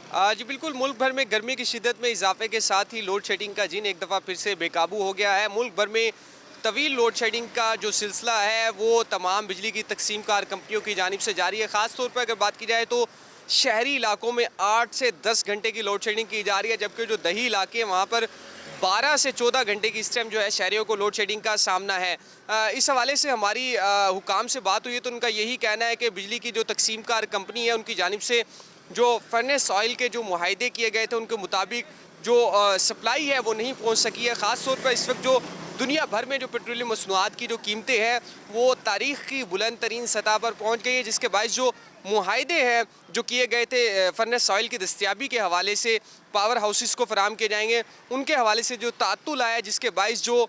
जी बिल्कुल, मुल्क भर में गर्मी की शिद्दत में इजाफे के साथ ही लोड शेडिंग का जिन एक दफ़ा फिर से बेकाबू हो गया है। मुल्क भर में तवील लोड शेडिंग का जो सिलसिला है वो तमाम बिजली की तकसीम कार कंपनियों की जानिब से जारी है। ख़ास तौर पर अगर बात की जाए तो शहरी इलाकों में 8 से 10 घंटे की लोड शेडिंग की जा रही है, जबकि जो दही इलाके हैं वहाँ पर 12 से 14 घंटे की इस टाइम जो है शहरियों को लोड शेडिंग का सामना है। इस हवाले से हमारी हुकाम से बात हुई है तो उनका यही कहना है कि बिजली की जो तकसीम कार कंपनी है उनकी जानिब से जो फर्नेस ऑयल के जो मुआहदे किए गए थे उनके मुताबिक जो सप्लाई है वो नहीं पहुंच सकी है। ख़ास तौर पर इस वक्त जो दुनिया भर में जो पेट्रोलियम मसनूआत की जो कीमतें हैं वो तारीख़ की बुलंद तरीन सतह पर पहुंच गई है, जिसके बायस जो मुआहदे हैं जो किए गए थे फर्नेस ऑयल की दस्तियाबी के हवाले से पावर हाउसेस को फराम किए जाएंगे, उनके हवाले से जो तातुल आया, जिसके बायस जो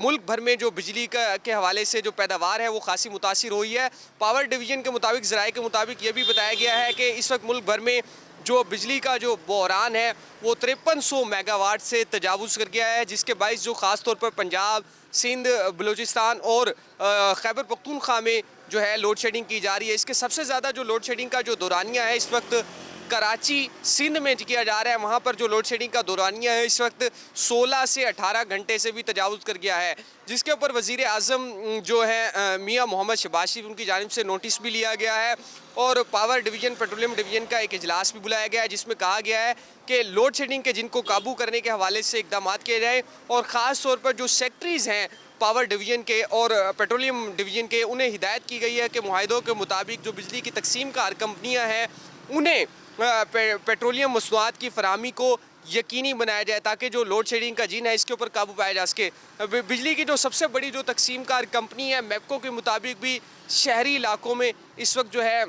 मुल्क भर में जो बिजली का के हवाले से जो पैदावार है वो खासी मुतासिर हुई है। पावर डिवीज़न के मुताबिक, ज़राए के मुताबिक ये भी बताया गया है कि इस वक्त मुल्क भर में जो बिजली का जो बहरान है वो 5300 मेगावाट से तजावुज़ कर गया है, जिसके बायस जो ख़ास तौर पर पंजाब, सिंध, बलूचिस्तान और खैबर पख्तूनख्वा में जो है लोड शेडिंग की जा रही है। इसके सबसे ज़्यादा जो लोड शेडिंग का जो दौरानिया है इस वक्त कराची, सिंध में किया जा रहा है। वहाँ पर जो लोड शेडिंग का दौरानिया है इस वक्त 16 से 18 घंटे से भी तजावुज़ कर गया है, जिसके ऊपर वज़ीर आज़म जो है मियाँ मोहम्मद शहबाज शरीफ उनकी जानिब से नोटिस भी लिया गया है और पावर डिवीज़न, पेट्रोलियम डिवीज़न का एक इजलास भी बुलाया गया है, जिसमें कहा गया है कि लोड शेडिंग के जिनको काबू करने के हवाले से इक़दामात किए जाएँ और ख़ास तौर पर जो सेक्टरीज़ हैं पावर डिवीज़न के और पेट्रोलियम डिवीज़न के, उन्हें हिदायत की गई है कि मुआहदों के मुताबिक जो बिजली की तकसीम कार कंपनियाँ हैं उन्हें पेट्रोलियम मसनूआत की फराहमी को यकीनी बनाया जाए ताकि जो लोड शेडिंग का जिन है इसके ऊपर काबू पाया जा सके। बिजली की जो सबसे बड़ी जो तकसीम कार कंपनी है मैपको के मुताबिक भी शहरी इलाकों में इस वक्त जो है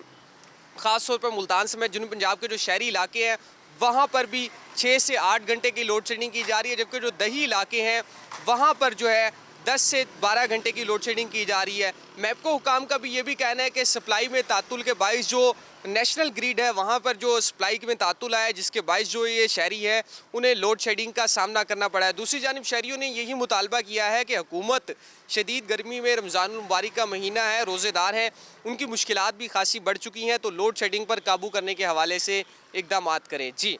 ख़ास तौर पर मुल्तान समेत जनूबी पंजाब के जो शहरी इलाके हैं वहाँ पर भी 6 से 8 घंटे की लोड शेडिंग की जा रही है, जबकि जो दही इलाके हैं वहाँ पर जो है 10 से 12 घंटे की लोड शेडिंग की जा रही है। मैपको हुकाम का भी ये भी कहना है कि सप्लाई में तातुल के बायस जो नेशनल ग्रिड है वहाँ पर जो सप्लाई में तातुल आया, जिसके बायस जो ये शहरी है उन्हें लोड शेडिंग का सामना करना पड़ा है। दूसरी जानिब शहरियों ने यही मुतालबा किया है कि हुकूमत शदीद गर्मी में, रमज़ानुल मुबारक का महीना है, रोज़ेदार हैं, उनकी मुश्किलात भी खासी बढ़ चुकी हैं, तो लोड शेडिंग पर काबू करने के हवाले से इक़दामात करें। जी।